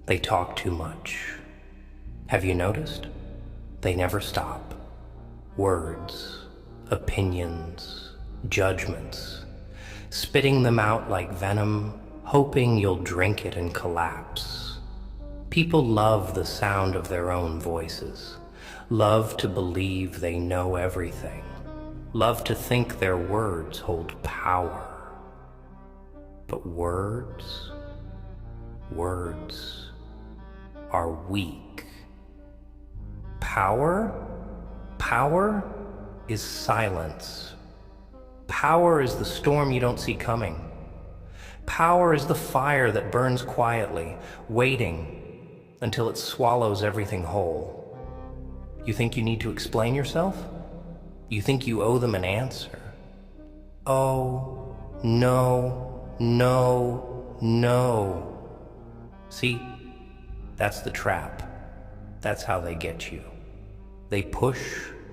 They talk too much. Have you noticed? They never stop. Words, opinions, judgments, spitting them out like venom, hoping you'll drink it and collapse. People love the sound of their own voices, love to believe they know everything, love to think their words hold power. But words are weak. Power is silence. Power is the storm you don't see coming. Power is the fire that burns quietly, waiting until it swallows everything whole. You think you need to explain yourself? You think you owe them an answer? Oh, no, no, no. See, that's the trap. That's how they get you. They push,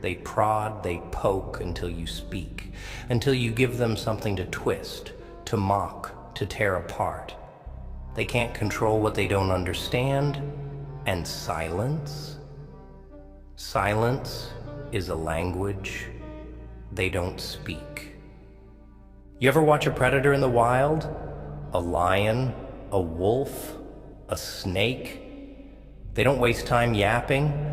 they prod, they poke until you speak, until you give them something to twist, to mock, to tear apart. They can't control what they don't understand, and silence is a language they don't speak. You ever watch a predator in the wild? A lion, a wolf, a snake? They don't waste time yapping.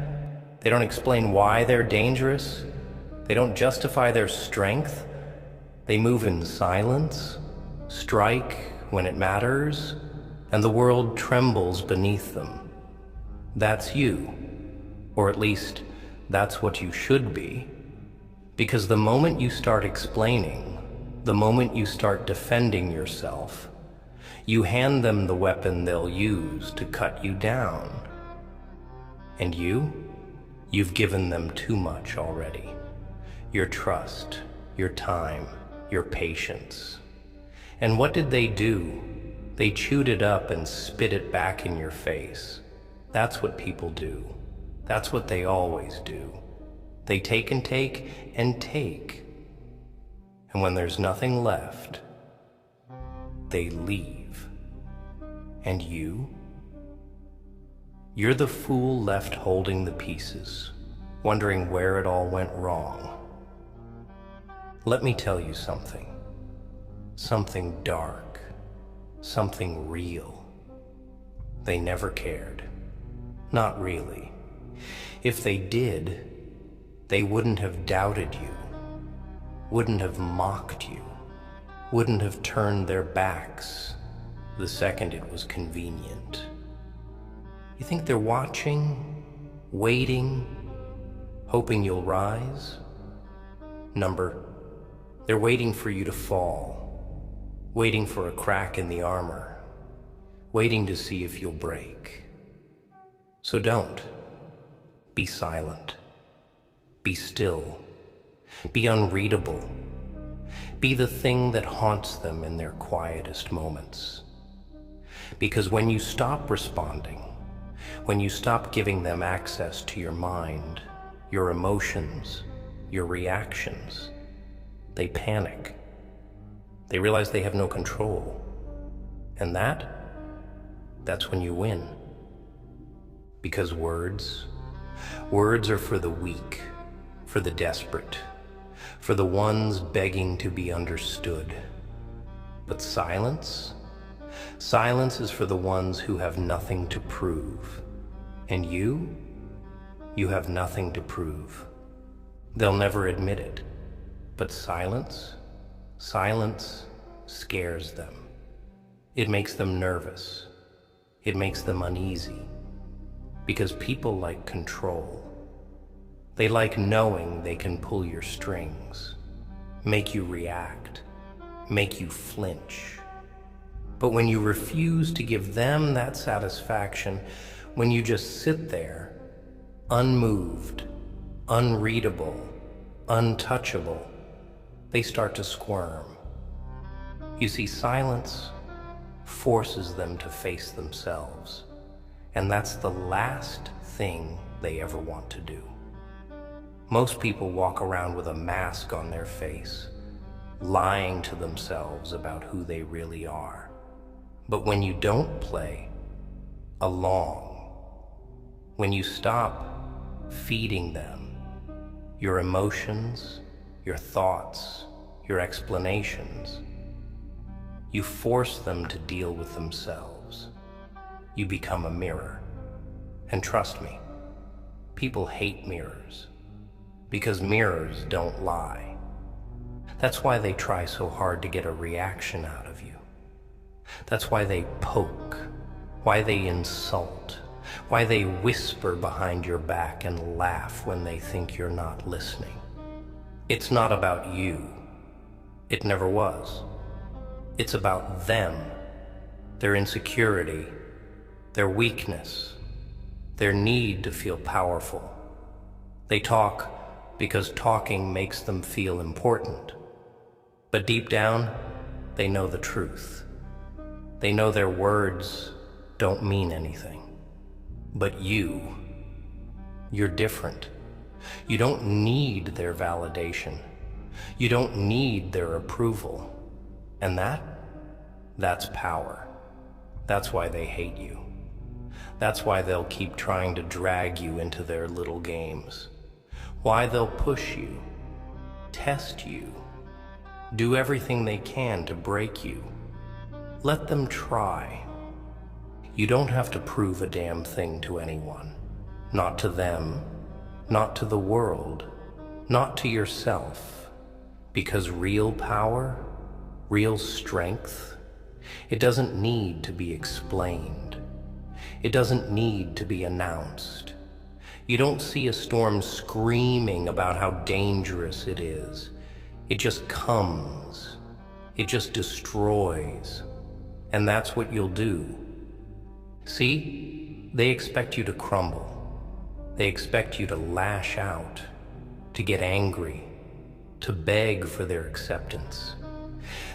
They don't explain why they're dangerous. They don't justify their strength. They move in silence, strike when it matters, and the world trembles beneath them. That's you, or at least that's what you should be. Because the moment you start explaining, the moment you start defending yourself, you hand them the weapon they'll use to cut you down. And you've given them too much already. Your trust, your time, your patience. And what did they do? They chewed it up and spit it back in your face. That's what people do. That's what they always do. They take and take and take. And when there's nothing left, they leave. And you're the fool left holding the pieces, wondering where it all went wrong. Let me tell you something. Something dark. Something real. They never cared. Not really. If they did, they wouldn't have doubted you, wouldn't have mocked you, wouldn't have turned their backs the second it was convenient. You think they're watching, waiting, hoping you'll rise? They're waiting for you to fall, waiting for a crack in the armor, waiting to see if you'll break. So don't. Be silent. Be still. Be unreadable. Be the thing that haunts them in their quietest moments. Because when you stop responding, when you stop giving them access to your mind, your emotions, your reactions, they panic. They realize they have no control. And that's when you win. Because words are for the weak, for the desperate, for the ones begging to be understood. But silence is for the ones who have nothing to prove. And you have nothing to prove. They'll never admit it. But silence scares them. It makes them nervous. It makes them uneasy. Because people like control. They like knowing they can pull your strings, make you react, make you flinch. But when you refuse to give them that satisfaction, when you just sit there, unmoved, unreadable, untouchable, they start to squirm. You see, silence forces them to face themselves, and that's the last thing they ever want to do. Most people walk around with a mask on their face, lying to themselves about who they really are. But when you don't play, along. When you stop feeding them your emotions, your thoughts, your explanations, you force them to deal with themselves. You become a mirror. And trust me, people hate mirrors because mirrors don't lie. That's why they try so hard to get a reaction out of you. That's why they poke, why they insult, why they whisper behind your back and laugh when they think you're not listening. It's not about you. It never was. It's about them, their insecurity, their weakness, their need to feel powerful. They talk because talking makes them feel important. But deep down, they know the truth. They know their words don't mean anything. But you're different. You don't need their validation. You don't need their approval. And that's power. That's why they hate you. That's why they'll keep trying to drag you into their little games. Why they'll push you, test you, do everything they can to break you. Let them try. You don't have to prove a damn thing to anyone. Not to them, not to the world, not to yourself. Because real power, real strength, it doesn't need to be explained. It doesn't need to be announced. You don't see a storm screaming about how dangerous it is. It just comes. It just destroys. And that's what you'll do. See? They expect you to crumble. They expect you to lash out, to get angry, to beg for their acceptance.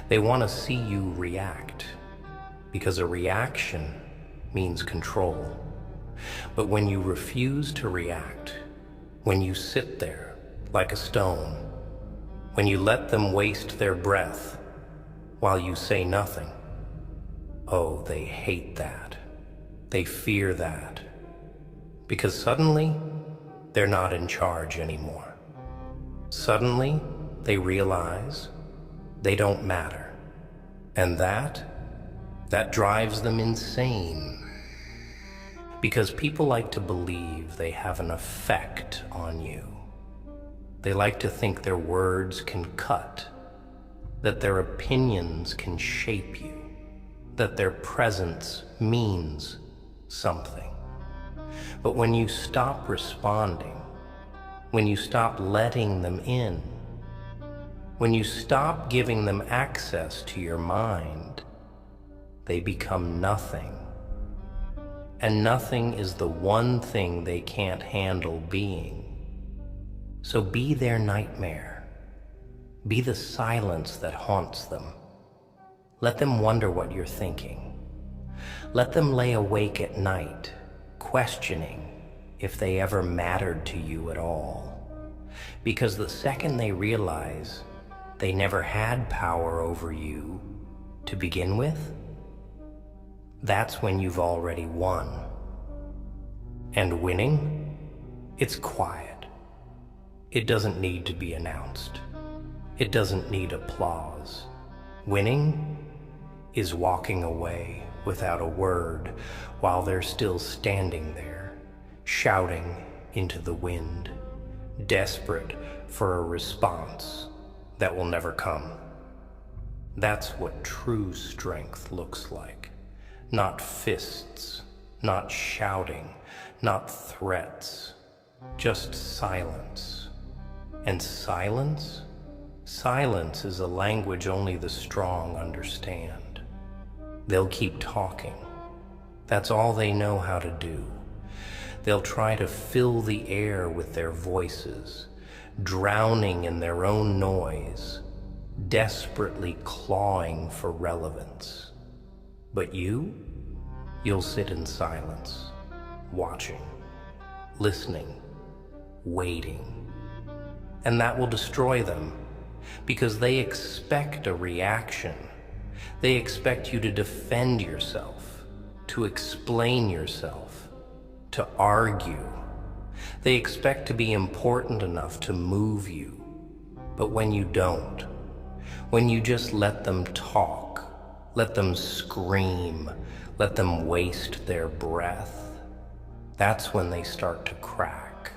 They want to see you react, because a reaction means control. But when you refuse to react, when you sit there like a stone, when you let them waste their breath while you say nothing, oh, they hate that. They fear that. Because suddenly, they're not in charge anymore. Suddenly, they realize they don't matter. And that drives them insane. Because people like to believe they have an effect on you. They like to think their words can cut, that their opinions can shape you, that their presence means something. But when you stop responding, when you stop letting them in, when you stop giving them access to your mind, they become nothing. And nothing is the one thing they can't handle being. So be their nightmare. Be the silence that haunts them. Let them wonder what you're thinking. Let them lay awake at night, questioning if they ever mattered to you at all. Because the second they realize they never had power over you to begin with, that's when you've already won. And winning, it's quiet. It doesn't need to be announced. It doesn't need applause. Winning is walking away without a word while they're still standing there, shouting into the wind, desperate for a response that will never come. That's what true strength looks like. Not fists, not shouting, not threats, just silence. And silence? Silence is a language only the strong understand. They'll keep talking. That's all they know how to do. They'll try to fill the air with their voices, drowning in their own noise, desperately clawing for relevance. But you'll sit in silence, watching, listening, waiting. And that will destroy them, because they expect a reaction. They expect you to defend yourself, to explain yourself, to argue. They expect to be important enough to move you. But when you don't, when you just let them talk, let them scream, let them waste their breath, that's when they start to crack.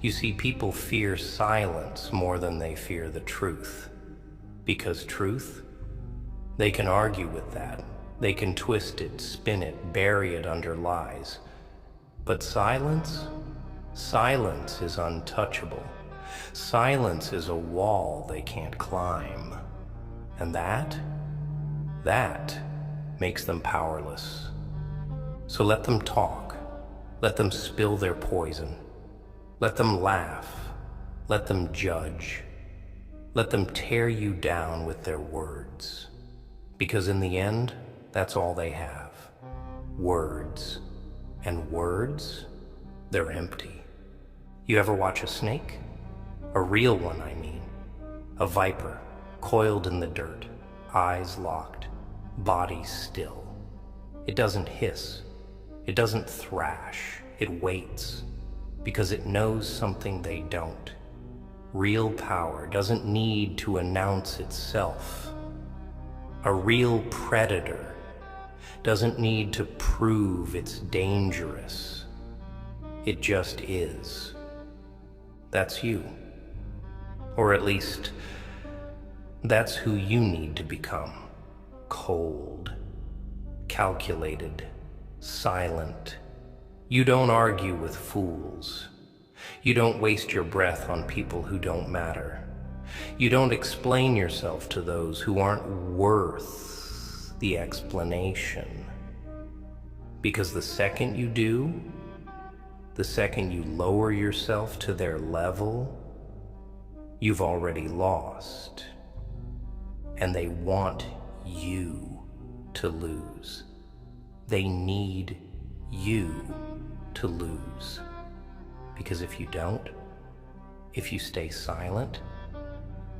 You see, people fear silence more than they fear the truth. Because truth, they can argue with that. They can twist it, spin it, bury it under lies. But silence? Silence is untouchable. Silence is a wall they can't climb. And that makes them powerless. So let them talk. Let them spill their poison. Let them laugh. Let them judge. Let them tear you down with their words. Because in the end, that's all they have. Words. And words, they're empty. You ever watch a snake? A real one, I mean. A viper, coiled in the dirt, eyes locked, body still. It doesn't hiss. It doesn't thrash. It waits. Because it knows something they don't. Real power doesn't need to announce itself. A real predator doesn't need to prove it's dangerous. It just is. That's you. Or at least, that's who you need to become. Cold, calculated, silent. You don't argue with fools. You don't waste your breath on people who don't matter. You don't explain yourself to those who aren't worth the explanation. Because the second you do, the second you lower yourself to their level, you've already lost. And they want you to lose. They need you to lose. Because if you don't, if you stay silent,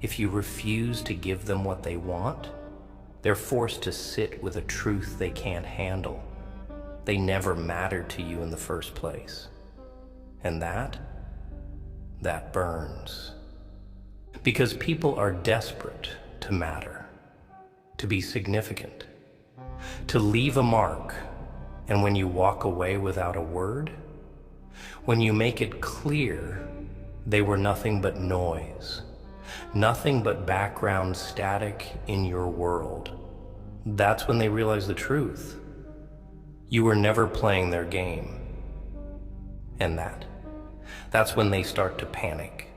if you refuse to give them what they want, they're forced to sit with a truth they can't handle. They never mattered to you in the first place. And that burns. Because people are desperate to matter, to be significant, to leave a mark. And when you walk away without a word, when you make it clear they were nothing but noise, nothing but background static in your world, that's when they realize the truth. You were never playing their game. And that's when they start to panic,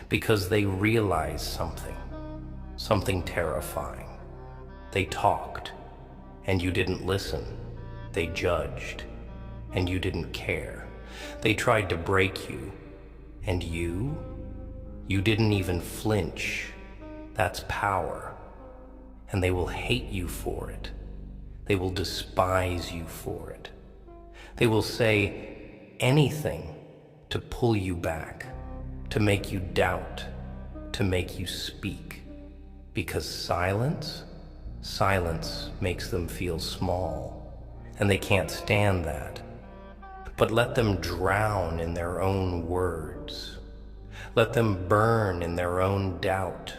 because they realize something terrifying. They talked, and you didn't listen. They judged, and you didn't care. They tried to break you, and you didn't even flinch. That's power. And they will hate you for it. They will despise you for it. They will say anything to pull you back, to make you doubt, to make you speak. Because silence makes them feel small, and they can't stand that. But let them drown in their own words. Let them burn in their own doubt.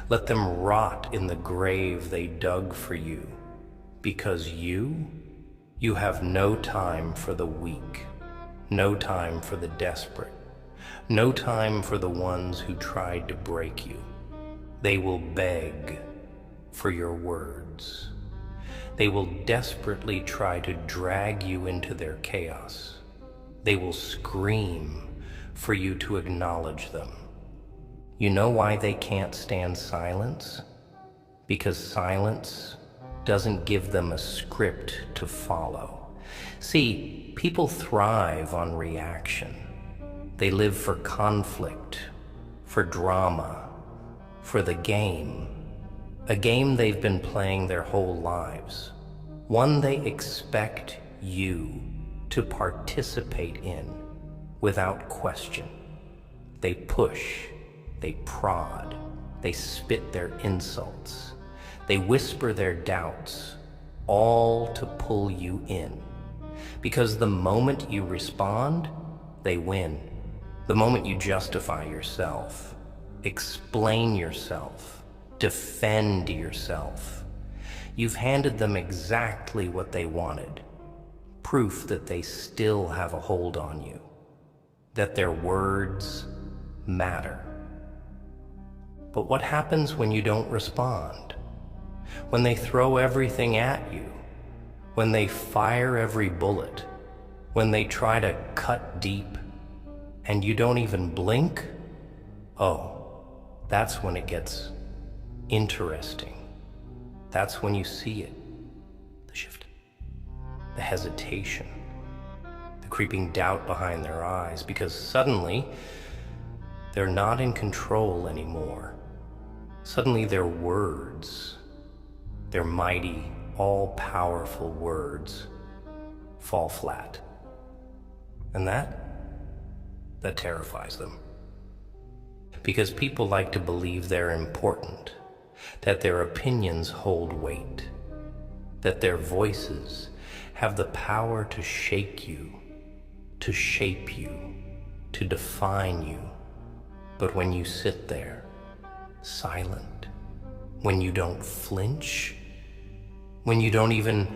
Let them rot in the grave they dug for you. Because you have no time for the weak, no time for the desperate, no time for the ones who tried to break you. They will beg for your words. They will desperately try to drag you into their chaos. They will scream for you to acknowledge them. You know why they can't stand silence? Because silence doesn't give them a script to follow. See, people thrive on reaction. They live for conflict, for drama, for the game. A game they've been playing their whole lives. One they expect you to participate in without question. They push, they prod, they spit their insults, they whisper their doubts, all to pull you in. Because the moment you respond, they win. The moment you justify yourself, explain yourself, defend yourself, you've handed them exactly what they wanted. Proof that they still have a hold on you, that their words matter. But what happens when you don't respond? When they throw everything at you? When they fire every bullet? When they try to cut deep and you don't even blink? Oh, that's when it gets interesting. That's when you see it. The shift, the hesitation, the creeping doubt behind their eyes, because suddenly they're not in control anymore. Suddenly their words, their mighty, all-powerful words, fall flat. And that terrifies them. Because people like to believe they're important, that their opinions hold weight, that their voices have the power to shake you, to shape you, to define you. But when you sit there, silent, when you don't flinch, when you don't even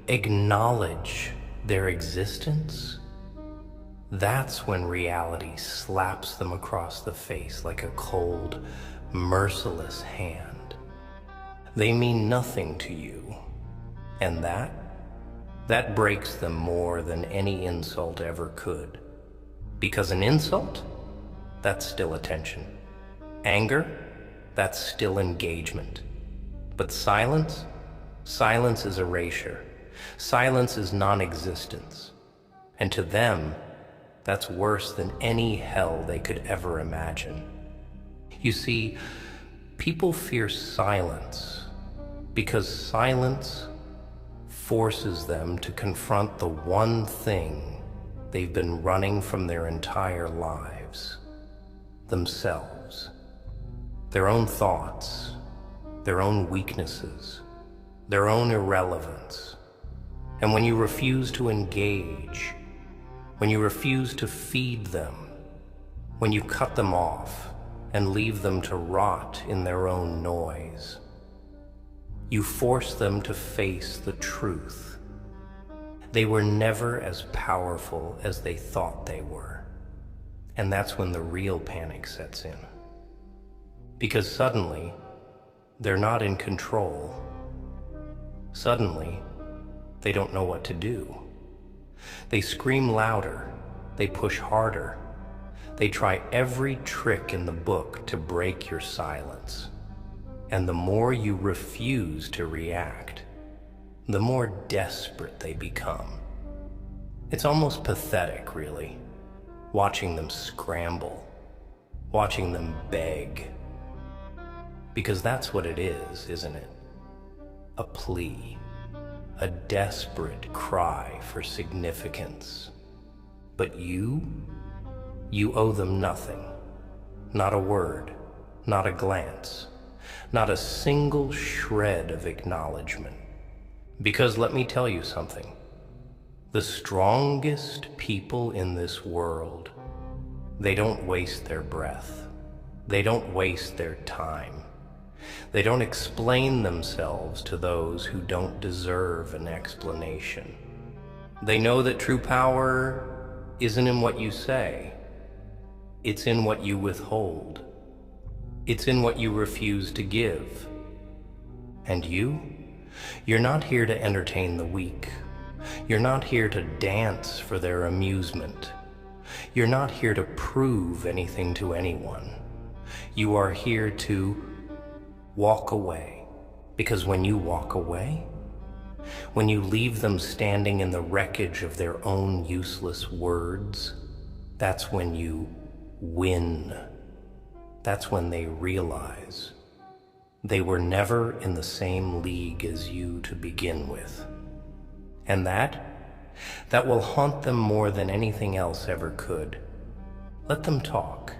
acknowledge their existence, that's when reality slaps them across the face like a cold, merciless hand. They mean nothing to you, and that breaks them more than any insult ever could. Because an insult, that's still attention. Anger, that's still engagement. But silence is erasure. Silence is non-existence. And to them, that's worse than any hell they could ever imagine. You see, people fear silence because silence forces them to confront the one thing they've been running from their entire lives: themselves, their own thoughts, their own weaknesses, their own irrelevance. And when you refuse to engage, when you refuse to feed them, when you cut them off and leave them to rot in their own noise, you force them to face the truth. They were never as powerful as they thought they were. And that's when the real panic sets in. Because suddenly, they're not in control. Suddenly, they don't know what to do. They scream louder, they push harder, they try every trick in the book to break your silence. And the more you refuse to react, the more desperate they become. It's almost pathetic, really, watching them scramble, watching them beg. Because that's what it is, isn't it? A plea. A desperate cry for significance. But you owe them nothing. Not a word, not a glance, not a single shred of acknowledgement. Because let me tell you something. The strongest people in this world, they don't waste their breath. They don't waste their time. They don't explain themselves to those who don't deserve an explanation. They know that true power isn't in what you say. It's in what you withhold. It's in what you refuse to give. And you're not here to entertain the weak. You're not here to dance for their amusement. You're not here to prove anything to anyone. You are here to walk away. Because when you walk away, when you leave them standing in the wreckage of their own useless words, that's when you win. That's when they realize they were never in the same league as you to begin with. And that will haunt them more than anything else ever could. Let them talk.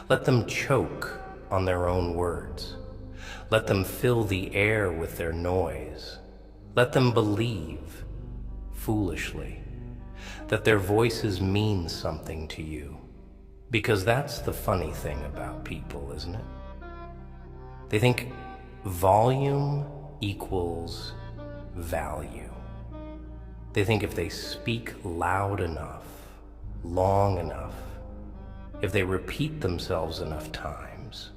Let them choke on their own words. Let them fill the air with their noise. Let them believe, foolishly, that their voices mean something to you. Because that's the funny thing about people, isn't it? They think volume equals value. They think if they speak loud enough, long enough, if they repeat themselves enough times,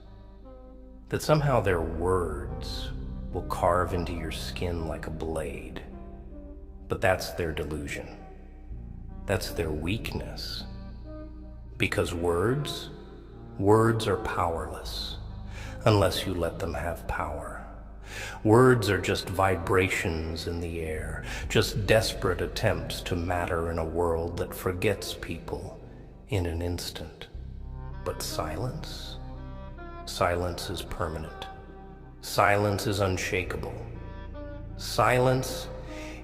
that somehow their words will carve into your skin like a blade. But that's their delusion. That's their weakness. Because words are powerless unless you let them have power. Words are just vibrations in the air, just desperate attempts to matter in a world that forgets people in an instant. But silence? Silence is permanent. Silence is unshakable. Silence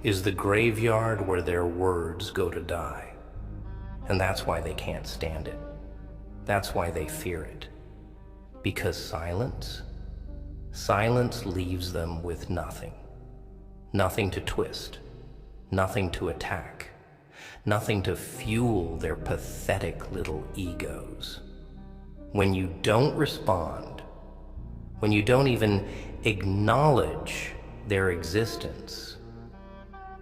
is the graveyard where their words go to die. And that's why they can't stand it. That's why they fear it. Because silence leaves them with nothing. Nothing to twist, nothing to attack, nothing to fuel their pathetic little egos. When you don't respond, when you don't even acknowledge their existence,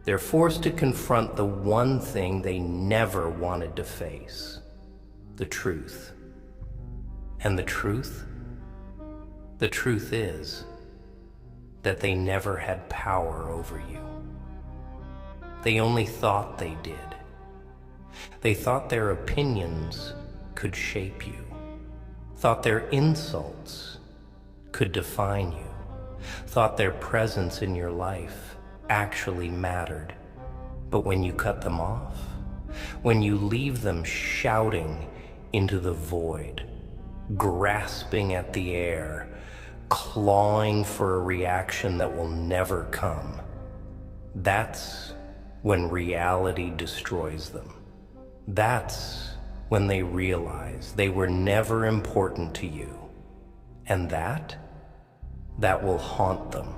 they're forced to confront the one thing they never wanted to face, the truth. And the truth is that they never had power over you. They only thought they did. They thought their opinions could shape you, thought their insults could define you, thought their presence in your life actually mattered. But when you cut them off, when you leave them shouting into the void, grasping at the air, clawing for a reaction that will never come, that's when reality destroys them. That's when they realize they were never important to you. And that will haunt them.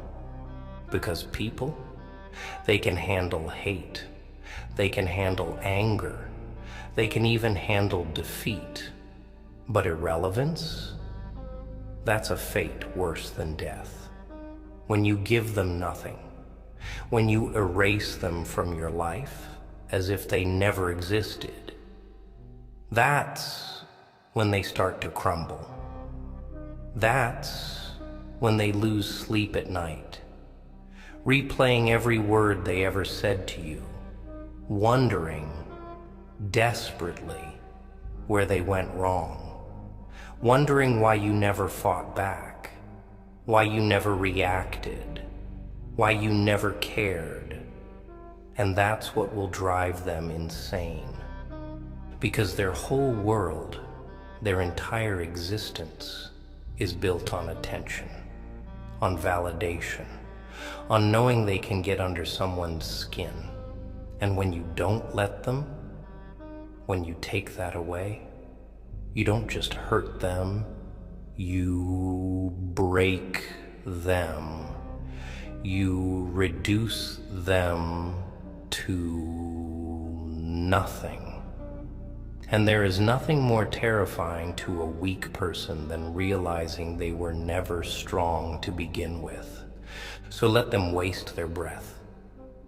Because people, they can handle hate. They can handle anger. They can even handle defeat. But irrelevance, that's a fate worse than death. When you give them nothing, when you erase them from your life as if they never existed, that's when they start to crumble. That's when they lose sleep at night, replaying every word they ever said to you, wondering desperately where they went wrong, wondering why you never fought back, why you never reacted, why you never cared. And that's what will drive them insane. Because their whole world, their entire existence, is built on attention, on validation, on knowing they can get under someone's skin. And when you don't let them, when you take that away, you don't just hurt them, you break them. You reduce them to nothing. And there is nothing more terrifying to a weak person than realizing they were never strong to begin with. So let them waste their breath.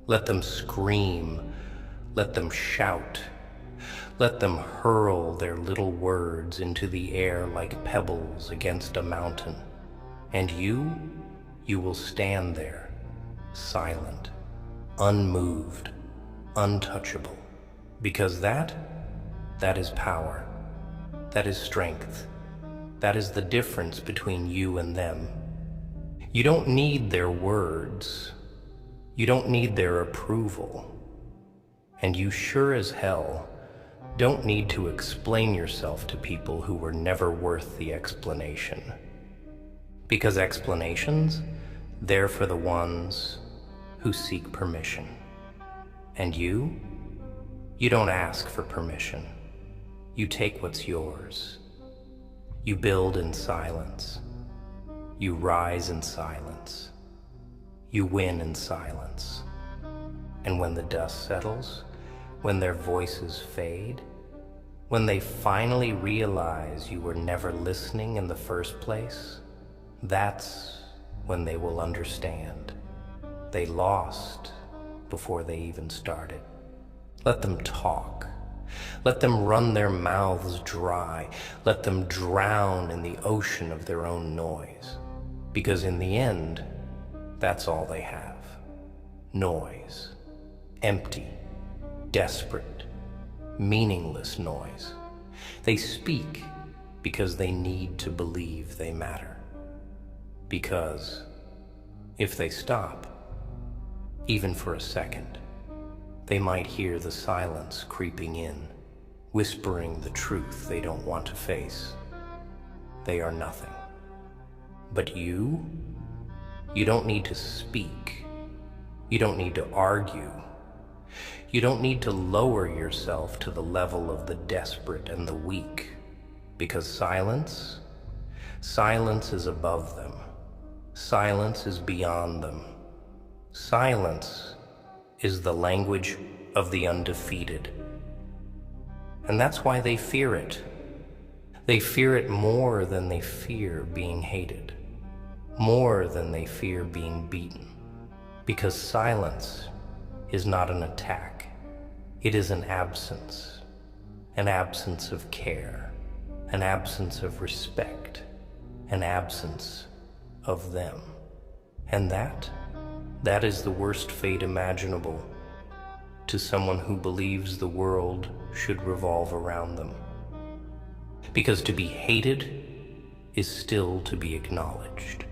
Let them scream. Let them shout. Let them hurl their little words into the air like pebbles against a mountain. And you will stand there, silent, unmoved, untouchable. Because that is power. That is strength. That is the difference between you and them. You don't need their words. You don't need their approval. And you sure as hell don't need to explain yourself to people who were never worth the explanation. Because explanations, they're for the ones who seek permission. And you don't ask for permission. You take what's yours. You build in silence. You rise in silence. You win in silence. And when the dust settles, when their voices fade, when they finally realize you were never listening in the first place, that's when they will understand. They lost before they even started. Let them talk. Let them run their mouths dry. Let them drown in the ocean of their own noise. Because in the end, that's all they have. Noise. Empty, desperate, meaningless noise. They speak because they need to believe they matter. Because if they stop, even for a second, they might hear the silence creeping in, whispering the truth they don't want to face. They are nothing. But you don't need to speak. You don't need to argue. You don't need to lower yourself to the level of the desperate and the weak, because silence is above them. Silence is beyond them. Silence is the language of the undefeated. And that's why they fear it. They fear it more than they fear being hated, more than they fear being beaten, because silence is not an attack. It is an absence of care, an absence of respect, an absence of them. And that is the worst fate imaginable to someone who believes the world should revolve around them. Because to be hated is still to be acknowledged.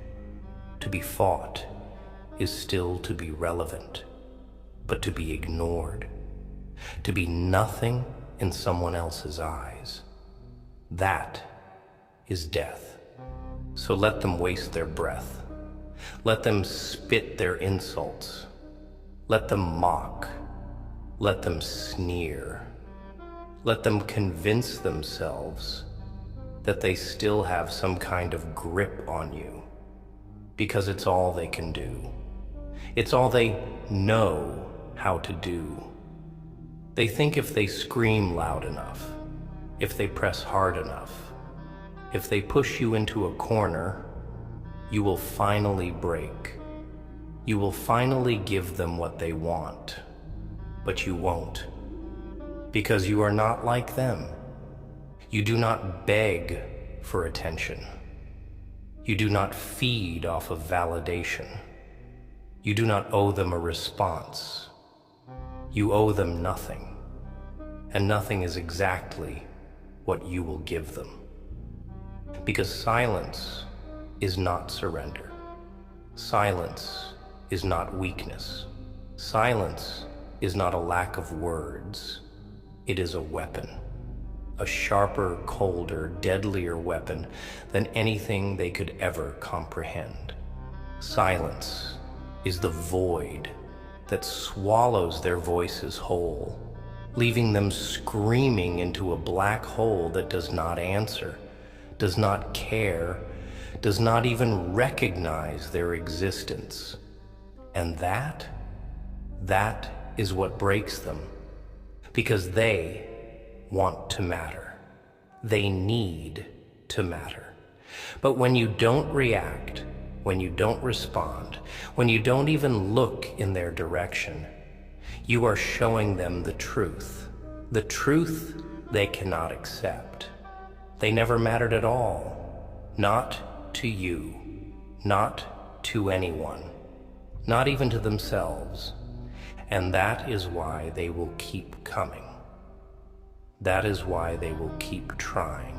To be fought is still to be relevant. But to be ignored, to be nothing in someone else's eyes, that is death. So let them waste their breath. Let them spit their insults. Let them mock. Let them sneer. Let them convince themselves that they still have some kind of grip on you, because it's all they can do. It's all they know how to do. They think if they scream loud enough, if they press hard enough, if they push you into a corner, you will finally break. You will finally give them what they want, but you won't, because you are not like them. You do not beg for attention. You do not feed off of validation. You do not owe them a response. You owe them nothing, and nothing is exactly what you will give them. Because silence is not surrender. Silence is not weakness. Silence is not a lack of words. It is a weapon, a sharper, colder, deadlier weapon than anything they could ever comprehend. Silence is the void that swallows their voices whole, leaving them screaming into a black hole that does not answer, does not care, does not even recognize their existence. And that is what breaks them, because they want to matter. They need to matter. But when you don't react, when you don't respond, when you don't even look in their direction, you are showing them the truth they cannot accept. They never mattered at all, not to you, not to anyone, not even to themselves. And that is why they will keep coming. That is why they will keep trying.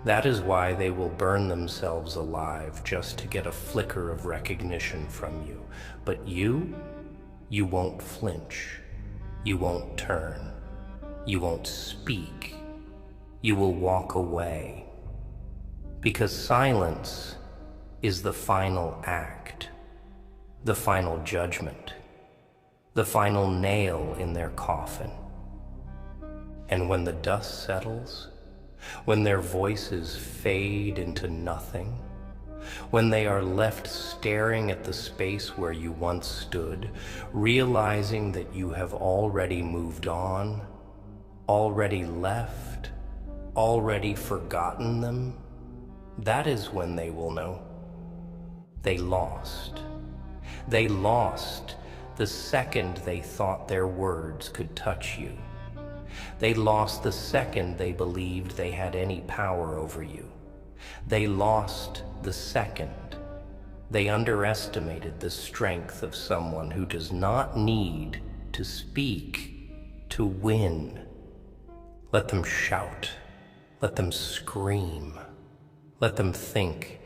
That is why they will burn themselves alive just to get a flicker of recognition from you. But you won't flinch. You won't turn. You won't speak. You will walk away. Because silence is the final act, the final judgment, the final nail in their coffin. And when the dust settles, when their voices fade into nothing, when they are left staring at the space where you once stood, realizing that you have already moved on, already left, already forgotten them, that is when they will know. They lost. They lost the second they thought their words could touch you. They lost the second they believed they had any power over you. They lost the second they underestimated the strength of someone who does not need to speak to win. Let them shout. Let them scream. Let them think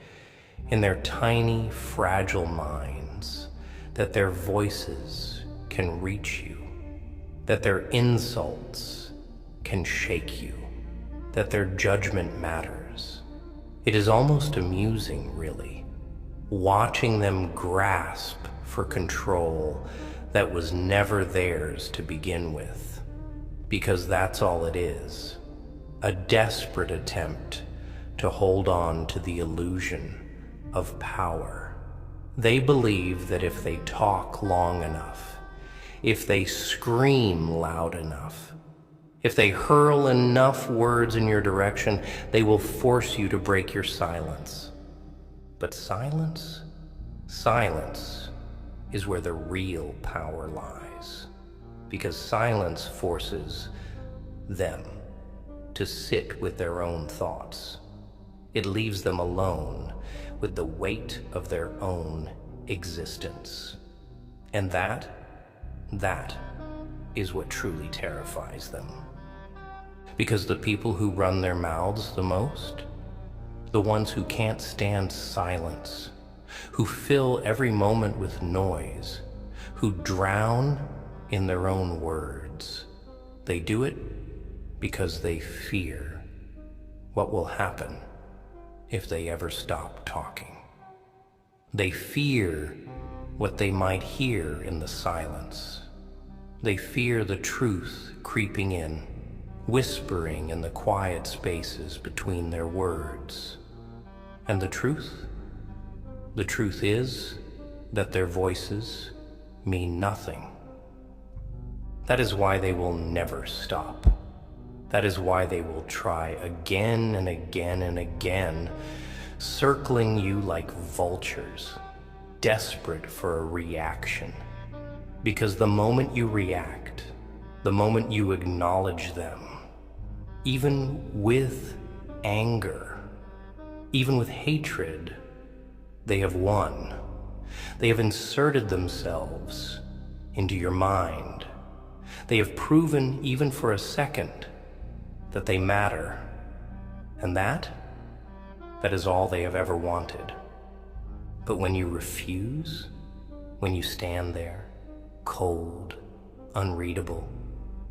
in their tiny, fragile minds that their voices can reach you, that their insults can shake you, that their judgment matters. It is almost amusing, really, watching them grasp for control that was never theirs to begin with, because that's all it is, a desperate attempt to hold on to the illusion of power. They believe that if they talk long enough, if they scream loud enough, if they hurl enough words in your direction, they will force you to break your silence. But silence is where the real power lies, because silence forces them to sit with their own thoughts. It leaves them alone with the weight of their own existence. And that is what truly terrifies them. Because the people who run their mouths the most, the ones who can't stand silence, who fill every moment with noise, who drown in their own words, they do it because they fear what will happen if they ever stop talking. They fear what they might hear in the silence. They fear the truth creeping in, whispering in the quiet spaces between their words. And the truth is that their voices mean nothing. That is why they will never stop. That is why they will try again and again and again, circling you like vultures, desperate for a reaction. Because the moment you react, the moment you acknowledge them, even with anger, even with hatred, they have won. They have inserted themselves into your mind. They have proven, even for a second, that they matter. And that is all they have ever wanted. But when you refuse, when you stand there, cold, unreadable,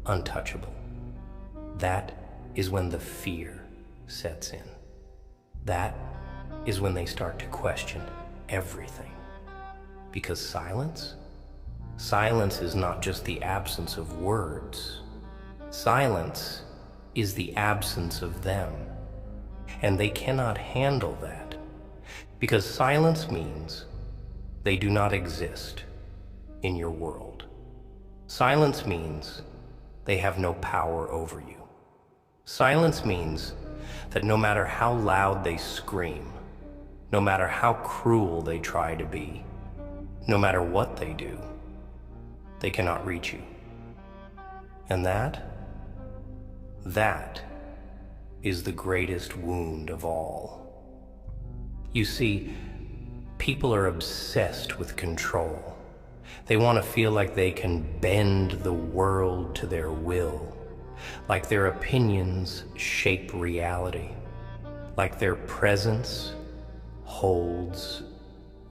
untouchable, that is when the fear sets in. That is when they start to question everything. Because silence is not just the absence of words. Silence is the absence of them. And they cannot handle that. Because silence means they do not exist in your world. Silence means they have no power over you. Silence means that no matter how loud they scream, no matter how cruel they try to be, no matter what they do, they cannot reach you. And that is the greatest wound of all. You see, people are obsessed with control. They want to feel like they can bend the world to their will, like their opinions shape reality, like their presence holds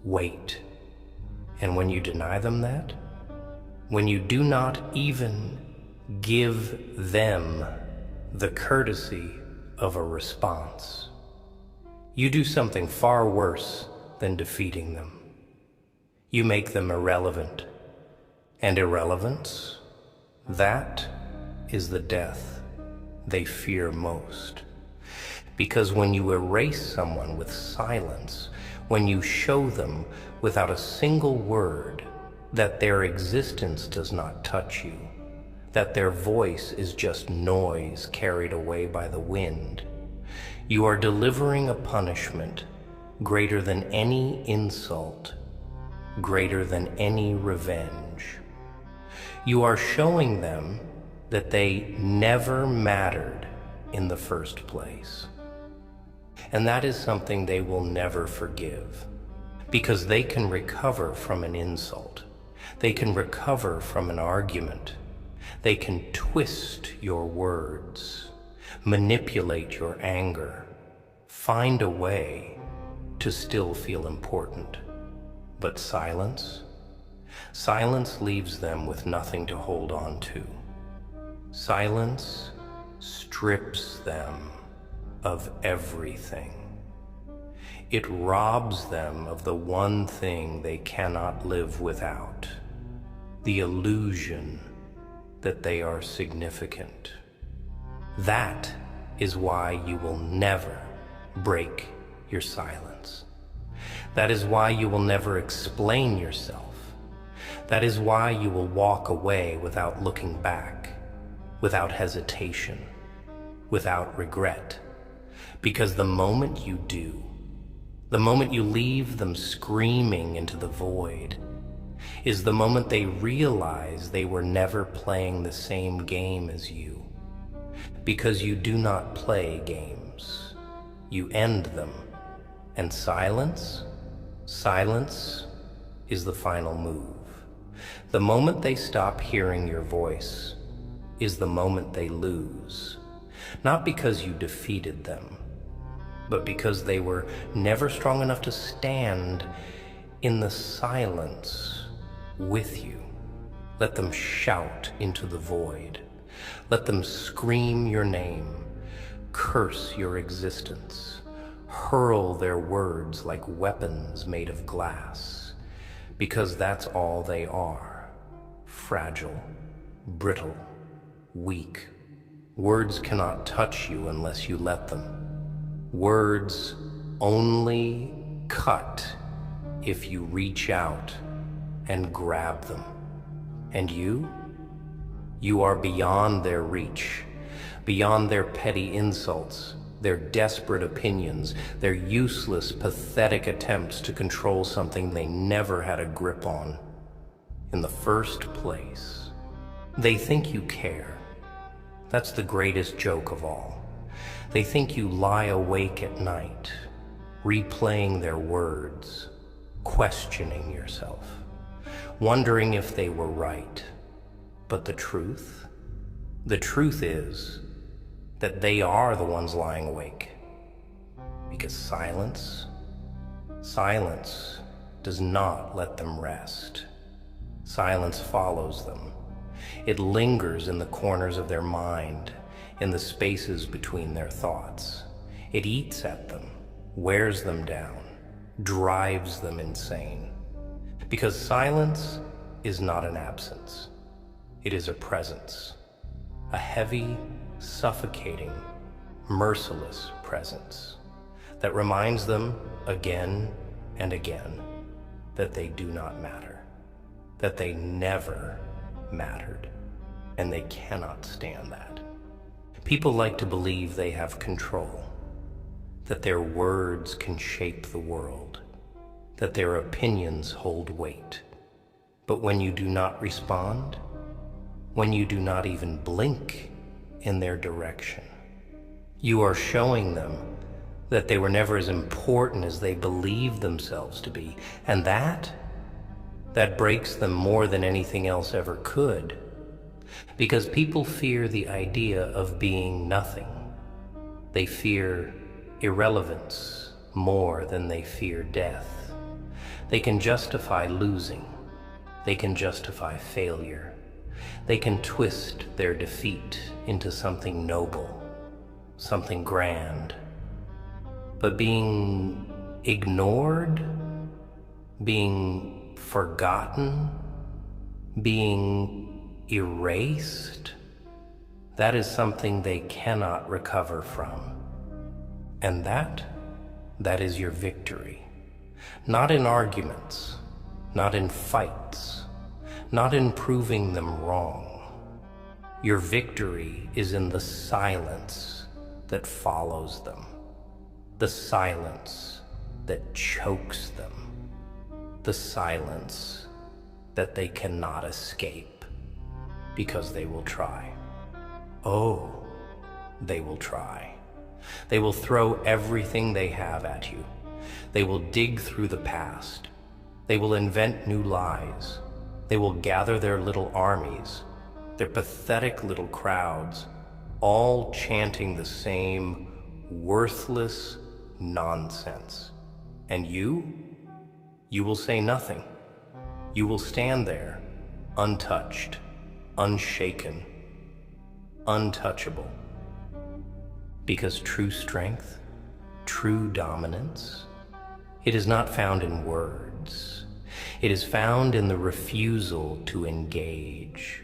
weight. And when you deny them that, when you do not even give them the courtesy of a response, you do something far worse than defeating them. You make them irrelevant. And irrelevance, that is the death they fear most. Because when you erase someone with silence, when you show them without a single word that their existence does not touch you, that their voice is just noise carried away by the wind, you are delivering a punishment greater than any insult, greater than any revenge. You are showing them that they never mattered in the first place. And that is something they will never forgive, because they can recover from an insult. They can recover from an argument. They can twist your words, manipulate your anger, find a way to still feel important. But silence leaves them with nothing to hold on to. Silence strips them of everything. It robs them of the one thing they cannot live without, the illusion that they are significant. That is why you will never break your silence. That is why you will never explain yourself. That is why you will walk away without looking back, without hesitation, without regret. Because the moment you do, the moment you leave them screaming into the void, is the moment they realize they were never playing the same game as you. Because you do not play games, you end them. And silence is the final move. The moment they stop hearing your voice is the moment they lose. Not because you defeated them, but because they were never strong enough to stand in the silence with you. Let them shout into the void. Let them scream your name, curse your existence, hurl their words like weapons made of glass, because that's all they are: fragile, brittle, weak. Words cannot touch you unless you let them. Words only cut if you reach out and grab them. And you are beyond their reach, beyond their petty insults, their desperate opinions, their useless, pathetic attempts to control something they never had a grip on. In the first place, they think you care. That's the greatest joke of all. They think you lie awake at night, replaying their words, questioning yourself, wondering if they were right. But the truth is that they are the ones lying awake. Because silence does not let them rest. Silence follows them. It lingers in the corners of their mind, in the spaces between their thoughts. It eats at them, wears them down, drives them insane. Because silence is not an absence. It is a presence. A heavy, suffocating, merciless presence that reminds them again and again that they do not matter, that they never mattered, and they cannot stand that. People like to believe they have control, that their words can shape the world, that their opinions hold weight. But when you do not respond, when you do not even blink in their direction, you are showing them that they were never as important as they believed themselves to be. And that breaks them more than anything else ever could. Because people fear the idea of being nothing. They fear irrelevance more than they fear death. They can justify losing. They can justify failure. They can twist their defeat into something noble, something grand. But being ignored, being forgotten, being erased, that is something they cannot recover from. And that is your victory. Not in arguments, not in fights, not in proving them wrong. Your victory is in the silence that follows them, the silence that chokes them, the silence that they cannot escape, because they will try. Oh, they will try. They will throw everything they have at you. They will dig through the past. They will invent new lies. They will gather their little armies, their pathetic little crowds, all chanting the same worthless nonsense. And you will say nothing. You will stand there, untouched, unshaken, untouchable. Because true strength, true dominance, it is not found in words. It is found in the refusal to engage.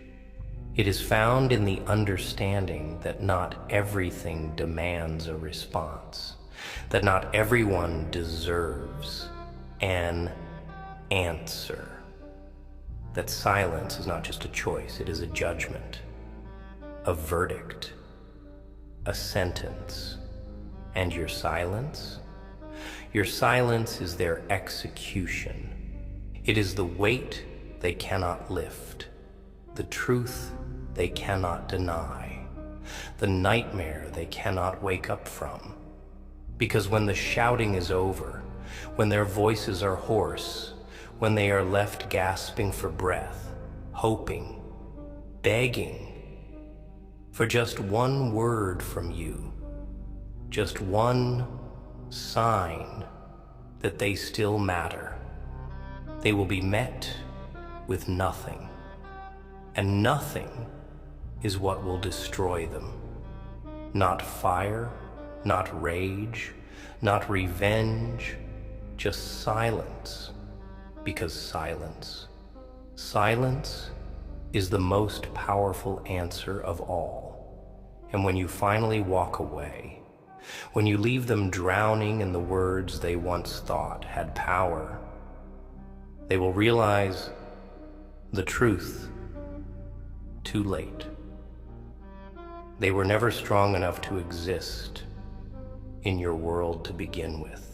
It is found in the understanding that not everything demands a response, that not everyone deserves an answer, that silence is not just a choice, it is a judgment, a verdict, a sentence. And your silence is their execution. It is the weight they cannot lift, the truth they cannot deny, the nightmare they cannot wake up from. Because when the shouting is over, when their voices are hoarse, when they are left gasping for breath, hoping, begging for just one word from you, just one sign that they still matter, they will be met with nothing. And nothing is what will destroy them. Not fire, not rage, not revenge, just silence. Because silence is the most powerful answer of all. And when you finally walk away, when you leave them drowning in the words they once thought had power, they will realize the truth too late. They were never strong enough to exist in your world to begin with.